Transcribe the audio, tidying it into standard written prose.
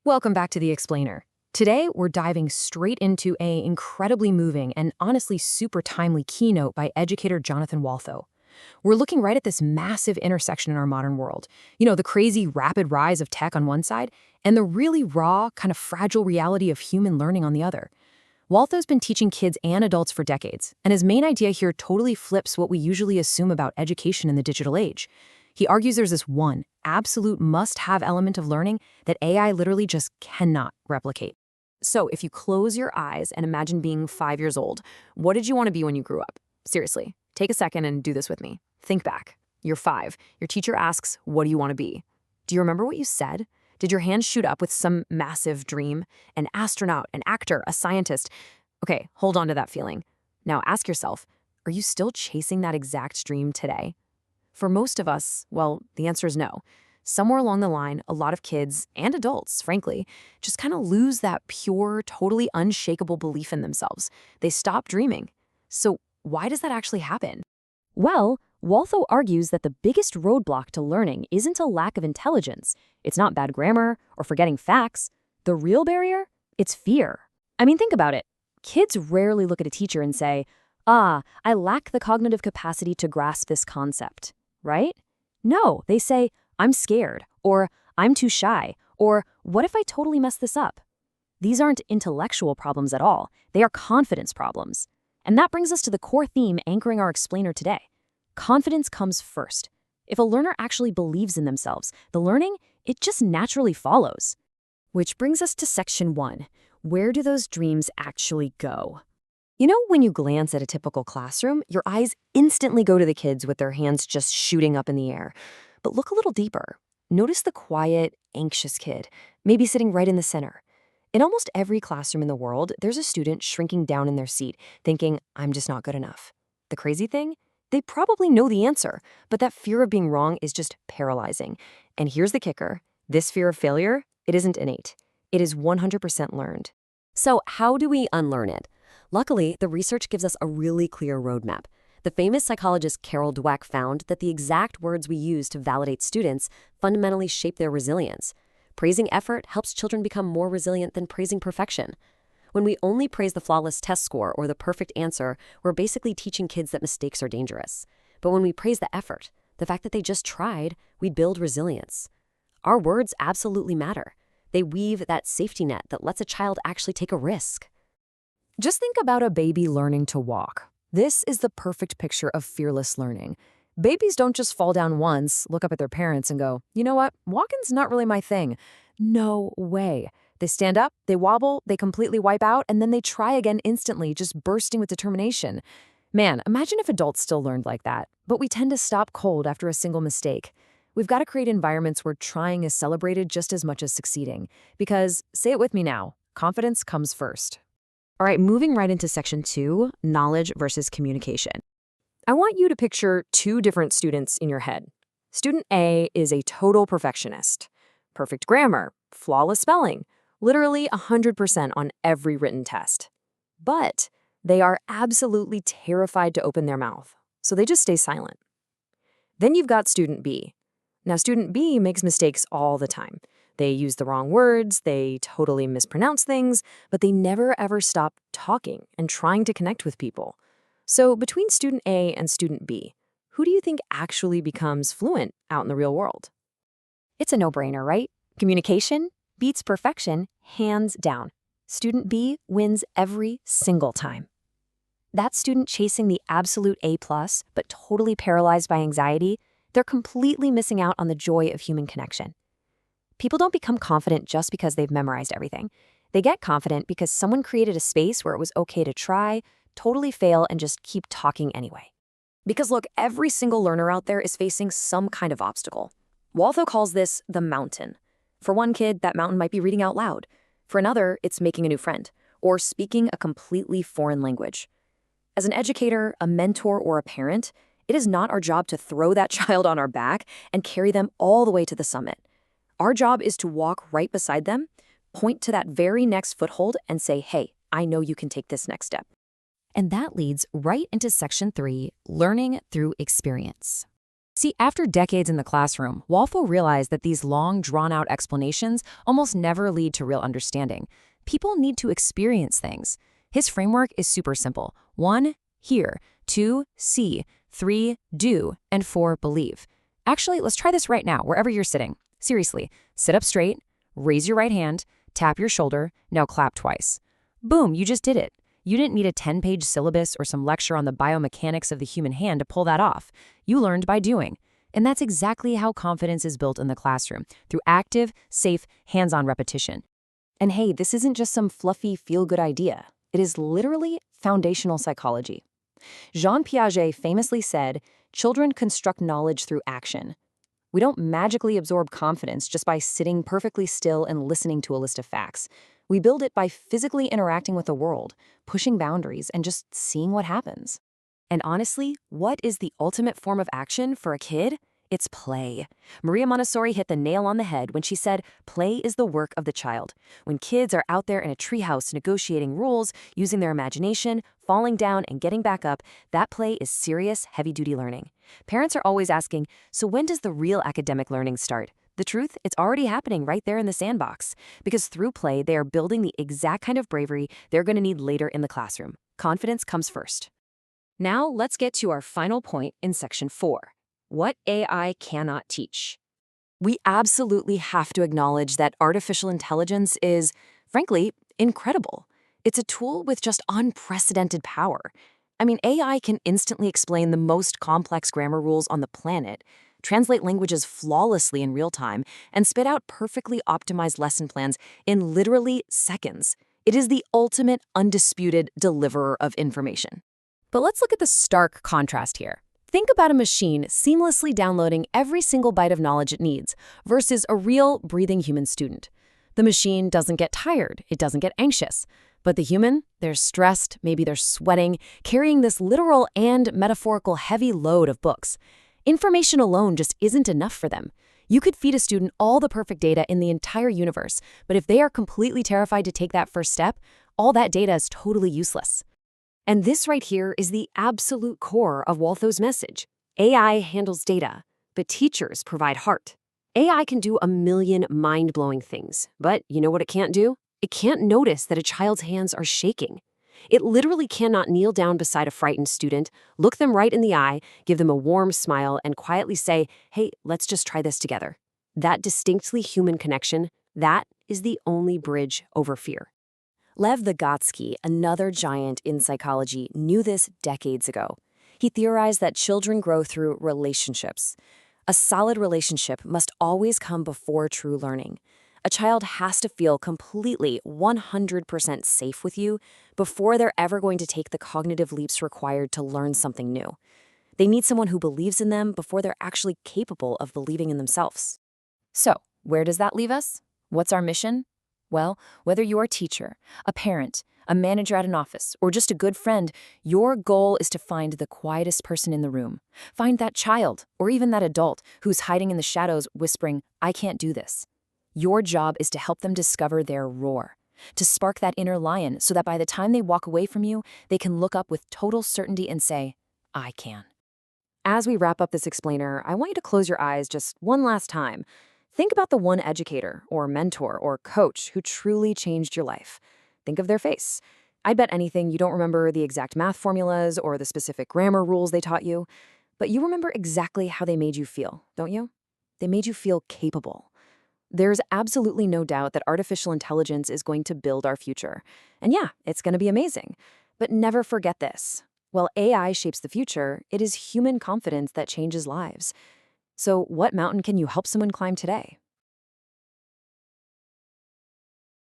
Welcome back to The Explainer. Today, we're diving straight into an incredibly moving and honestly super timely keynote by educator Jonathan Waltho. We're looking right at this massive intersection in our modern world. The crazy rapid rise of tech on one side and the really raw, kind of fragile reality of human learning on the other. Waltho's been teaching kids and adults for decades, and his main idea here totally flips what we usually assume about education in the digital age. He argues there's this one absolute must-have element of learning that AI literally just cannot replicate. So if you close your eyes and imagine being 5 years old, what did you want to be when you grew up? Seriously, take a second and do this with me. Think back. You're 5. Your teacher asks, what do you want to be? Do you remember what you said? Did your hand shoot up with some massive dream? An astronaut, an actor, a scientist? Okay, hold on to that feeling. Now ask yourself, are you still chasing that exact dream today? For most of us, well, the answer is no. Somewhere along the line, a lot of kids, and adults, frankly, just kind of lose that pure, totally unshakable belief in themselves. They stop dreaming. So why does that actually happen? Well, Waltho argues that the biggest roadblock to learning isn't a lack of intelligence. It's not bad grammar or forgetting facts. The real barrier? It's fear. I mean, think about it. Kids rarely look at a teacher and say, I lack the cognitive capacity to grasp this concept. Right? No, they say, I'm scared, or I'm too shy, or what if I totally mess this up? These aren't intellectual problems at all. They are confidence problems. And that brings us to the core theme anchoring our explainer today. Confidence comes first. If a learner actually believes in themselves, the learning, it just naturally follows. Which brings us to section 1. Where do those dreams actually go? When you glance at a typical classroom, your eyes instantly go to the kids with their hands just shooting up in the air. But look a little deeper. Notice the quiet, anxious kid, maybe sitting right in the center. In almost every classroom in the world, there's a student shrinking down in their seat, thinking, I'm just not good enough. The crazy thing? They probably know the answer, but that fear of being wrong is just paralyzing. And here's the kicker. This fear of failure, it isn't innate. It is 100% learned. So how do we unlearn it? Luckily, the research gives us a really clear roadmap. The famous psychologist Carol Dweck found that the exact words we use to validate students fundamentally shape their resilience. Praising effort helps children become more resilient than praising perfection. When we only praise the flawless test score or the perfect answer, we're basically teaching kids that mistakes are dangerous. But when we praise the effort, the fact that they just tried, we build resilience. Our words absolutely matter. They weave that safety net that lets a child actually take a risk. Just think about a baby learning to walk. This is the perfect picture of fearless learning. Babies don't just fall down once, look up at their parents and go, you know what, walking's not really my thing. No way. They stand up, they wobble, they completely wipe out, and then they try again instantly, just bursting with determination. Man, imagine if adults still learned like that. But we tend to stop cold after a single mistake. We've got to create environments where trying is celebrated just as much as succeeding. Because, say it with me now, confidence comes first. All right, moving right into section 2, knowledge versus communication. I want you to picture 2 different students in your head. Student A is a total perfectionist. Perfect grammar, flawless spelling, literally 100% on every written test. But they are absolutely terrified to open their mouth, so they just stay silent. Then you've got student B. Now, student B makes mistakes all the time. They use the wrong words, they totally mispronounce things, but they never ever stop talking and trying to connect with people. So between student A and student B, who do you think actually becomes fluent out in the real world? It's a no-brainer, right? Communication beats perfection, hands down. Student B wins every single time. That student chasing the absolute A+, but totally paralyzed by anxiety, they're completely missing out on the joy of human connection. People don't become confident just because they've memorized everything. They get confident because someone created a space where it was okay to try, totally fail, and just keep talking anyway. Because look, every single learner out there is facing some kind of obstacle. Waltho calls this the mountain. For one kid, that mountain might be reading out loud. For another, it's making a new friend, or speaking a completely foreign language. As an educator, a mentor, or a parent, it is not our job to throw that child on our back and carry them all the way to the summit. Our job is to walk right beside them, point to that very next foothold, and say, hey, I know you can take this next step. And that leads right into section 3, learning through experience. See, after decades in the classroom, Walpole realized that these long, drawn-out explanations almost never lead to real understanding. People need to experience things. His framework is super simple. 1, hear. 2, see. 3, do. And 4, believe. Actually, let's try this right now, wherever you're sitting. Seriously, sit up straight, raise your right hand, tap your shoulder, now clap twice. Boom, you just did it. You didn't need a 10-page syllabus or some lecture on the biomechanics of the human hand to pull that off. You learned by doing. And that's exactly how confidence is built in the classroom, through active, safe, hands-on repetition. And hey, this isn't just some fluffy, feel-good idea. It is literally foundational psychology. Jean Piaget famously said, "Children construct knowledge through action." We don't magically absorb confidence just by sitting perfectly still and listening to a list of facts. We build it by physically interacting with the world, pushing boundaries, and just seeing what happens. And honestly, what is the ultimate form of action for a kid? It's play. Maria Montessori hit the nail on the head when she said, play is the work of the child. When kids are out there in a treehouse negotiating rules, using their imagination, falling down and getting back up, that play is serious, heavy-duty learning. Parents are always asking, so when does the real academic learning start? The truth, it's already happening right there in the sandbox. Because through play, they are building the exact kind of bravery they're going to need later in the classroom. Confidence comes first. Now, let's get to our final point in Section 4. What AI cannot teach. We absolutely have to acknowledge that artificial intelligence is, frankly, incredible. It's a tool with just unprecedented power. I mean, AI can instantly explain the most complex grammar rules on the planet, translate languages flawlessly in real time, and spit out perfectly optimized lesson plans in literally seconds. It is the ultimate, undisputed deliverer of information. But let's look at the stark contrast here. Think about a machine seamlessly downloading every single byte of knowledge it needs versus a real, breathing human student. The machine doesn't get tired, it doesn't get anxious. But the human, they're stressed, maybe they're sweating, carrying this literal and metaphorical heavy load of books. Information alone just isn't enough for them. You could feed a student all the perfect data in the entire universe, but if they are completely terrified to take that first step, all that data is totally useless. And this right here is the absolute core of Waltho's message. AI handles data, but teachers provide heart. AI can do a million mind-blowing things, but you know what it can't do? It can't notice that a child's hands are shaking. It literally cannot kneel down beside a frightened student, look them right in the eye, give them a warm smile, and quietly say, hey, let's just try this together. That distinctly human connection, that is the only bridge over fear. Lev Vygotsky, another giant in psychology, knew this decades ago. He theorized that children grow through relationships. A solid relationship must always come before true learning. A child has to feel completely 100% safe with you before they're ever going to take the cognitive leaps required to learn something new. They need someone who believes in them before they're actually capable of believing in themselves. So, where does that leave us? What's our mission? Well, whether you're a teacher, a parent, a manager at an office, or just a good friend, your goal is to find the quietest person in the room. Find that child, or even that adult, who's hiding in the shadows whispering, I can't do this. Your job is to help them discover their roar, to spark that inner lion so that by the time they walk away from you, they can look up with total certainty and say, I can. As we wrap up this explainer, I want you to close your eyes just one last time. Think about the one educator or mentor or coach who truly changed your life. Think of their face. I bet anything you don't remember the exact math formulas or the specific grammar rules they taught you, but you remember exactly how they made you feel, don't you? They made you feel capable. There's absolutely no doubt that artificial intelligence is going to build our future. And yeah, it's going to be amazing. But never forget this. While AI shapes the future, it is human confidence that changes lives. So what mountain can you help someone climb today?